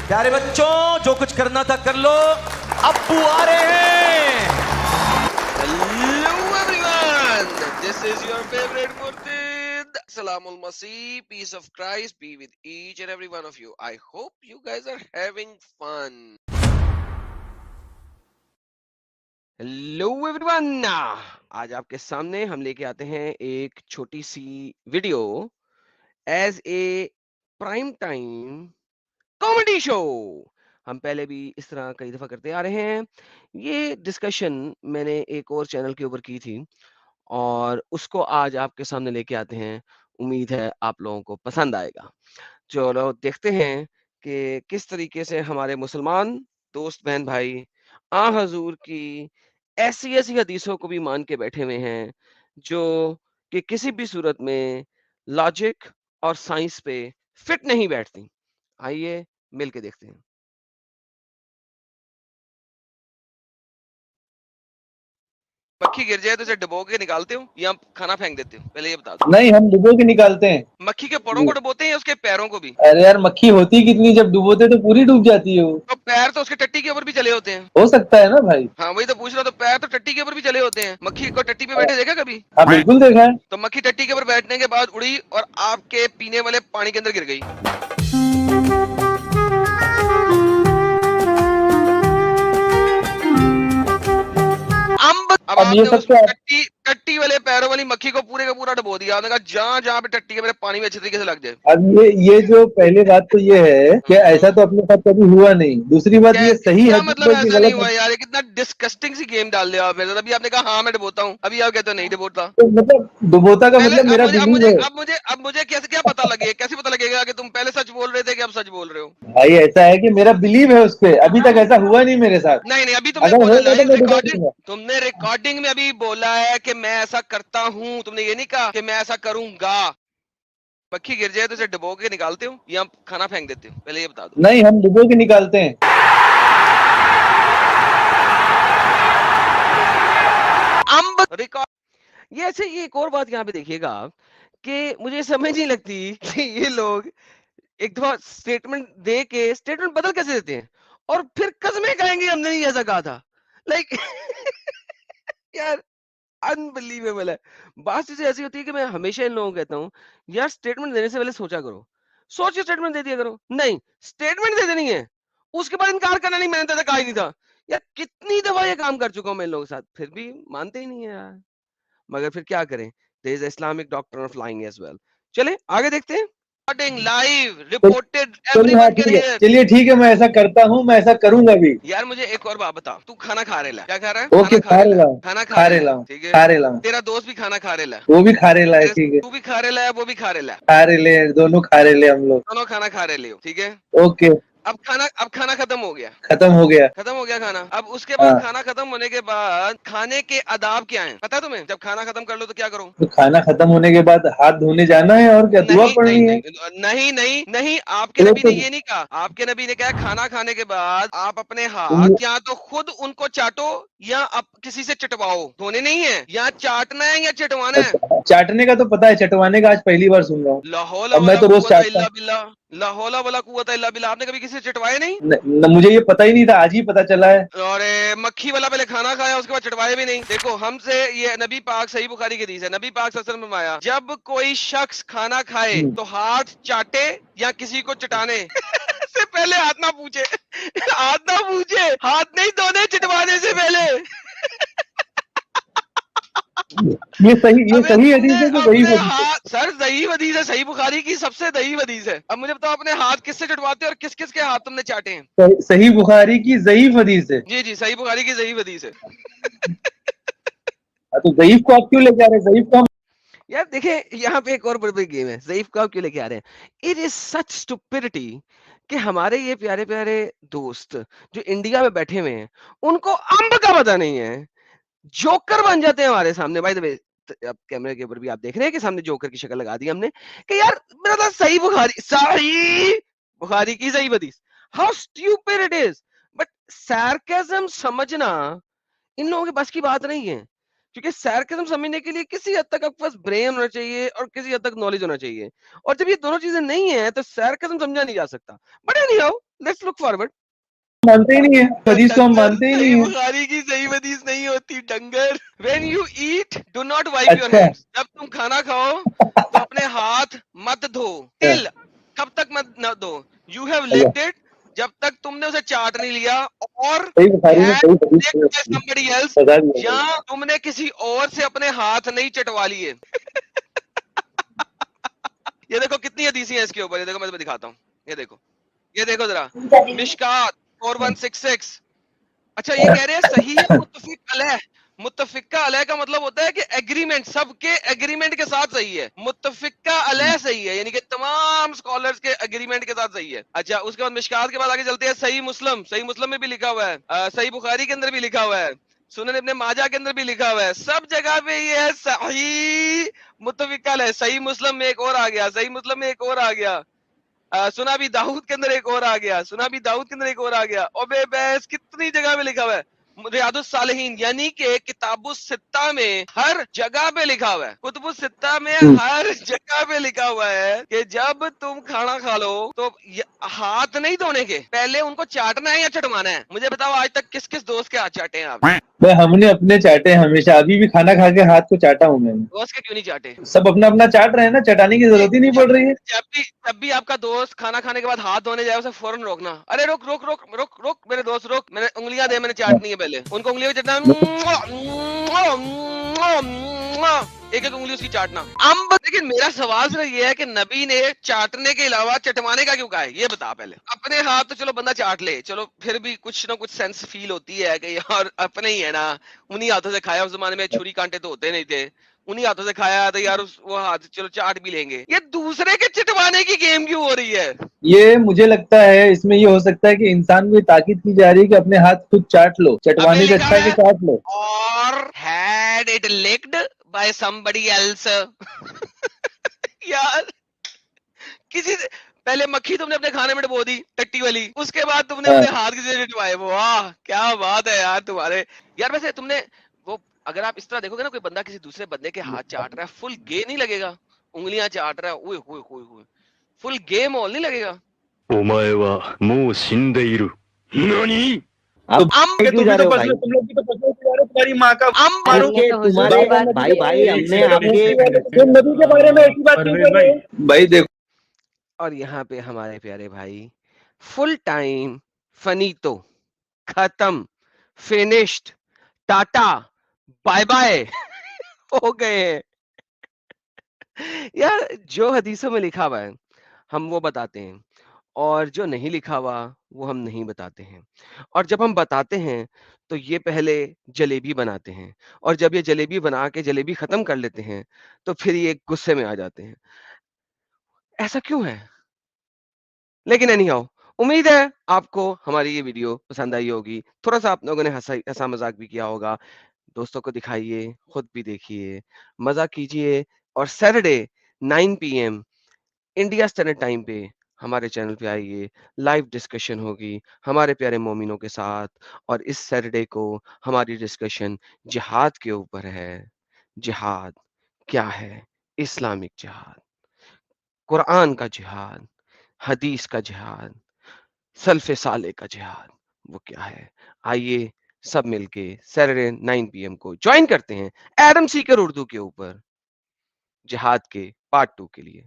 प्यारे बच्चों, जो कुछ करना था कर लो, अब्बू आ रहे हैं। Hello everyone, this is your favorite Murtid. Salamul Masih, peace of Christ be with each and every one of you. I hope you guys are having fun. Hello everyone, आज आपके सामने हम लेके आते हैं एक छोटी सी video as a prime time comedy show. हम पहले भी इस तरह कई दफा करते आ रहे हैं। ये डिस्कशन मैंने एक और चैनल के ऊपर की थी और उसको आज आपके सामने लेके आते हैं। उम्मीद है आप लोगों को पसंद आएगा। चलो देखते हैं कि किस तरीके से हमारे मुसलमान दोस्त बहन भाई आ हजूर की ऐसी ऐसी हदीसों को भी मान के बैठे हुए हैं जो कि किसी भी सूरत में लॉजिक और साइंस पे फिट नहीं बैठती। आइए मिल के देखते हैं। मक्खी गिर जाए तो इसे डुबो के निकालते हो या खाना फेंक देते हो? पहले ये बता दो। नहीं, हम डुबो के निकालते हैं। मक्खी के पड़ों को डुबोते हैं या उसके पैरों को भी? अरे यार, मक्खी होती कितनी, जब डुबोते तो पूरी डूब जाती है वो। तो पैर तो उसके टट्टी के ऊपर भी चले होते हैं। हो सकता है ना भाई। हाँ वही तो पूछ रहा, तो पैर तो टट्टी के ऊपर भी चले होते हैं। मक्खी को टट्टी पे बैठे देखा कभी? हाँ बिल्कुल देखा है। तो मक्खी टट्टी के ऊपर बैठने के बाद उड़ी और आपके पीने वाले पानी के अंदर गिर गई। अब अब ये आपने सब उस तो टट्टी वाले पैरों वाली मक्खी को पूरे का पूरा डुबो दिया। आपने कहा जहाँ जहाँ पे टट्टी के मेरे पानी में अच्छे तरीके से लग जाए। अब ये जो पहले बात तो ये है कि ऐसा तो अपने साथ कभी हुआ नहीं। दूसरी बात ये सही क्या है मतलब कि ऐसा नहीं हुआ गलत यार? ये कितना डिस्कस्टिंग सी गेम डाल दिया आपने। अभी आपने कहा हाँ मैं डुबोता हूँ, अभी आप कहते हो नहीं डुबोता। तो मतलब डुबोता का पहले मतलब मेरा बिलीव है। अब मुझे कैसे क्या पता लगे, कैसे पता लगेगा कि तुम पहले सच बोल रहे थे कि अब सच बोल रहे हो? भाई ऐसा है कि मेरा बिलीव है उस पे। अभी तक ऐसा हुआ नहीं मेरे साथ। नहीं नहीं, अभी तुमने अगर बोला होगा तो लाइव मैं डुबा रिकॉर्डिंग, दूंगा। तुमने रिकॉर्डिंग में अभी बोला है कि मैं ऐसा करता हूँ। तुमने ये नहीं कहा कि मैं ऐसा करूंगा। मक्खी गिर जाए तो इसे डुबो के निकालते हो या खाना फेंक देते हो? पहले ये बता दो। नहीं, हम डुबो के निकालते हैं। अम्ब रिकॉर्ड। ये ऐसे ये एक और बात यहाँ पे देखिएगा कि मुझे समझ नहीं लगती कि ये लोग एक दफा स्टेटमेंट दे के स्टेटमेंट बदल कैसे देते हैं और फिर कस्में खाएंगे हमने नहीं ऐसा कहा था। लाइक यार अनबिलीवेबल है। बात चीजें ऐसी होती है कि मैं हमेशा इन लोगों को कहता हूँ यार स्टेटमेंट देने से पहले सोचा करो। सोच के स्टेटमेंट दे दिया करो। नहीं, स्टेटमेंट दे देनी है उसके बाद इनकार करना नहीं, मैंने तो कहा ही नहीं था। यार कितनी दफा ये काम कर चुका हूँ मैं इन लोगों के साथ, फिर भी मानते ही नहीं है यार। मगर फिर क्या करें, there is Islamic doctor of flying as well. चले आगे देखते हैं। लाइव तो रिपोर्टेड चलिए, हाँ एवरीवन कैन ठीक है, हियर। चलिए ठीक है, मैं ऐसा करता हूँ, मैं ऐसा करूंगा भी। यार मुझे एक और बात बता, तू खाना खा रहे ला? क्या खा रहा है? ओके, खाना खा खा रहे रहे ला। लाऊं, खाना खा खा रहे रहे ला, लाऊं, ठीक है। खा रहे लाऊं। तेरा दोस्त भी खाना खा रहे ला। वो भी खा रहे ला है, ठीक है। तू भी खा रहे ला है, वो भी खा रहे ला। खा रहे ले, दोनों खा रहे ले हम लोग। दोनों खाना खा रहे ले हो, ठीक है। ओके, अब खाना खत्म हो गया। खत्म हो गया। खत्म हो गया खाना। अब उसके हाँ, बाद खाना खत्म होने के बाद खाने के आदाब क्या हैं पता है तुम्हें? जब खाना खत्म कर लो तो क्या करो? तो खाना खत्म होने के बाद हाथ धोने जाना है और क्या, दुआ नहीं नहीं पढ़नी है। नहीं नहीं नहीं नहीं, आपके तो नबी ने ये नहीं कहा। आपके नबी ने कहा खाना खाने के बाद आप अपने तुम हाथ या तो खुद उनको चाटो या आप किसी से चटवाओ। धोने नहीं है, या चाटना है या चटवाना है। चाटने का तो पता है, चटवाने का आज पहली बार सुन रहा हूँ। लाहौला अब मैं वला तो रोज कुव्वता चाटता इल्ला हूँ। बिल्लाह, लाहौला वला कुव्वता इल्ला बिल्लाह। आपने कभी किसी से चटवाए नहीं? मुझे ये पता ही नहीं था, आज ही पता चला है। और मक्खी वाला पहले खाना खाया उसके बाद चटवाए भी नहीं। देखो हमसे ये नबी पाक, सही बुखारी की हदीस है, नबी पाक सल्लल्लाहु अलैहि वसल्लम ने फरमाया जब कोई शख्स खाना खाए तो हाथ चाटे या किसी को चटाने से पहले हाथ ना पूछे। हाथ ना पूछे, हाथ नहीं धोने चटवाने से पहले। ये अबे सही तुमने हदीस है कि वही अपने हदीस है? हाथ, सर दही हदीस है, सही बुखारी की सबसे दही हदीस है। अब मुझे बताओ अपने हाथ किससे चटवाते हो और किस किस के हाथ तुमने चाटे हैं? सही बुखारी की ज़ईफ हदीस है। जी जी, सही बुखारी की सही हदीस है। हाँ, तो ज़ईफ को आप क्यों लेके आ रहे हैं? ज़ईफ को हम यार देखिए यहाँ पे एक और बड़ी बड़ी गेम है। ज़ईफ को आप क्यों लेके आ रहे हैं? इट इज सच स्टुपिडिटी कि हमारे ये प्यारे प्यारे दोस्त जो इंडिया में बैठे हुए हैं उनको अम्ब का पता नहीं है। जोकर बन जाते हैं हमारे सामने। बाय द वे अब कैमरे के ऊपर भी आप देख रहे हैं कि सामने जोकर की शक्ल लगा दी हमने कि यार मेरा था सही बुखारी की सही हदीस। How stupid it is. But sarcasm समझना इन लोगों के बस की बात नहीं है। क्योंकि sarcasm समझने के लिए किसी हद तक आपके पास ब्रेन होना चाहिए और किसी हद तक नॉलेज होना चाहिए, और जब ये दोनों चीजें नहीं है तो sarcasm समझा नहीं जा सकता। But anyhow, let's look forward। मानते ही नहीं है, हदीस को हम डंगर, मानते ही सही नहीं है। बुखारी की सही हदीस नहीं होती डंगर। When you eat, do not wipe your अच्छा। hands। जब तुम खाना खाओ तो अपने हाथ मत धो। Till, कब तक मत न धो? You have licked it, जब तक तुमने उसे चाट नहीं लिया, और सही बुखारी में had सही हदीस licked by somebody else, बता दिया। या तुमने किसी और से अपने हाथ नहीं चटवा लिए। ये देखो कितनी हदीसें हैं इसके ऊपर, ये देखो मैं तुम्हें दिखाता हूँ। ये देखो जरा, मिशकात 4166। अच्छा, ये कह रहे हैं सही मुत्तफिक अलैह। मुत्तफिका अलैह का मतलब होता है कि एग्रीमेंट, सबके एग्रीमेंट के साथ सही है। मुत्तफिका अलैह सही है, यानी कि तमाम स्कॉलर्स के एग्रीमेंट के साथ सही है। अच्छा, उसके बाद मिशकात के बाद आगे चलते हैं। सही मुस्लिम, सही मुस्लिम में भी लिखा हुआ है, सही बुखारी के अंदर भी लिखा हुआ है, सुनन इब्ने माजा के अंदर भी लिखा हुआ है, सब जगह पे ये है सही मुत्तफिका अलैह। सही मुस्लिम में एक और आ गया, सही मुस्लिम में एक और आ गया, सुना भी दाऊद के अंदर एक और आ गया, सुना भी दाऊद के अंदर एक और आ गया। ओबे बैस कितनी जगह पे लिखा हुआ है। रियादुस सालिहीन यानी कि किताबुस सित्ता में हर जगह पे लिखा हुआ है, कुतुबुस सित्ता में हर जगह पे लिखा हुआ है कि जब तुम खाना खा लो तो हाथ नहीं धोने के, पहले उनको चाटना है या चटवाना है। मुझे बताओ आज तक किस किस दोस्त के हाथ चाटे हैं आप? भाई हमने अपने चाटे हमेशा, अभी भी खाना खा के हाथ को चाटा हूं मैंने। दोस्त के क्यों नहीं चाटे? सब अपना अपना चाट रहे हैं ना, चटाने की जरूरत ही नहीं पड़ रही है। जब भी आपका दोस्त खाना खाने के बाद हाथ धोने जाए उसे फौरन रोकना। अरे रुक रुक रुक रुक रुक मेरे दोस्त रुक, मैंने उंगलियां दे, मैंने चाटनी है। पहले उनको उंगलियों को चटना, एक एक उंगली उसकी चाटना। लेकिन मेरा सवाल सिर्फ ये है कि नबी ने चाटने के अलावा चटवाने का क्यों कहा है, ये बता। पहले अपने हाथ तो चलो बंदा चाट ले, चलो फिर भी कुछ ना कुछ सेंस फील होती है कि यार अपने ही है ना, उन्हीं हाथों से खाया। उस जमाने में छुरी कांटे तो होते नहीं थे, उन्हीं हाथों से खाया तो यार वो हाथ चलो चाट भी लेंगे। ये दूसरे के चिटवाने की गेम क्यों हो रही है? ये मुझे लगता है इसमें ये हो सकता है कि इंसान को ताकीद की जा रही है कि अपने हाथ खुद चाट लो, चटवाने से अच्छा है कि चाट लो। और had it licked by somebody else। यार किसी पहले मक्खी तुमने अपने खाने में डबो दी टट्टी वाली, उसके बाद तुमने अपने हाथ किसी से चटवाए। वाह क्या बात है यार तुम्हारे। यार वैसे तुमने वो, अगर आप इस तरह देखोगे ना, कोई बंदा किसी दूसरे बंदे के हाथ चाट रहा है, फुल गे नहीं लगेगा? उंगलियां चाट रहा है, ओए होए होए होए, फुल गे मॉल नहीं लगेगा? お前はもう死んでいる。何 आप क्यों जा रहे हो भाई? तुम लोग भी तो फंसे हो यार, तुम्हारी माँ का मारो के तुम्हारे भाई भाई हमने आपके तुम नबी के बारे में ऐसी बात क्यों कर रहे हो भाई? देखो, और यहाँ पे हमारे प्यारे भाई फुल टाइम फनीतो, खत्म, फिनिश्ड, टाटा, बाय बाय हो गए हैं। यार जो हदीसों में लिखा हुआ है हम वो बताते हैं, और जो नहीं लिखा हुआ वो हम नहीं बताते हैं। और जब हम बताते हैं तो ये पहले जलेबी बनाते हैं, और जब ये जलेबी बना के जलेबी खत्म कर लेते हैं तो फिर ये गुस्से में आ जाते हैं। ऐसा क्यों है? लेकिन एनीहाउ, उम्मीद है आपको हमारी ये वीडियो पसंद आई होगी। थोड़ा-सा आप लोगों ने हँसा-मज़ाक भी किया होगा। दोस्तों को दिखाइए, खुद भी देखिए, मज़ा कीजिए, और Saturday 9 PM India standard time पे हमारे चैनल पे आइए। लाइव डिस्कशन होगी हमारे प्यारे मोमिनों के साथ, और इस सैटरडे को हमारी डिस्कशन जिहाद के ऊपर है। जिहाद क्या है? इस्लामिक जिहाद, कुरान का जिहाद, हदीस का जिहाद, सल्फ़े साले का जिहाद, वो क्या है? आइए सब मिलके सैटरडे 9 पीएम को जॉइन करते हैं एडम सीकर उर्दू के ऊपर जिहाद के पार्ट 2 के लिए।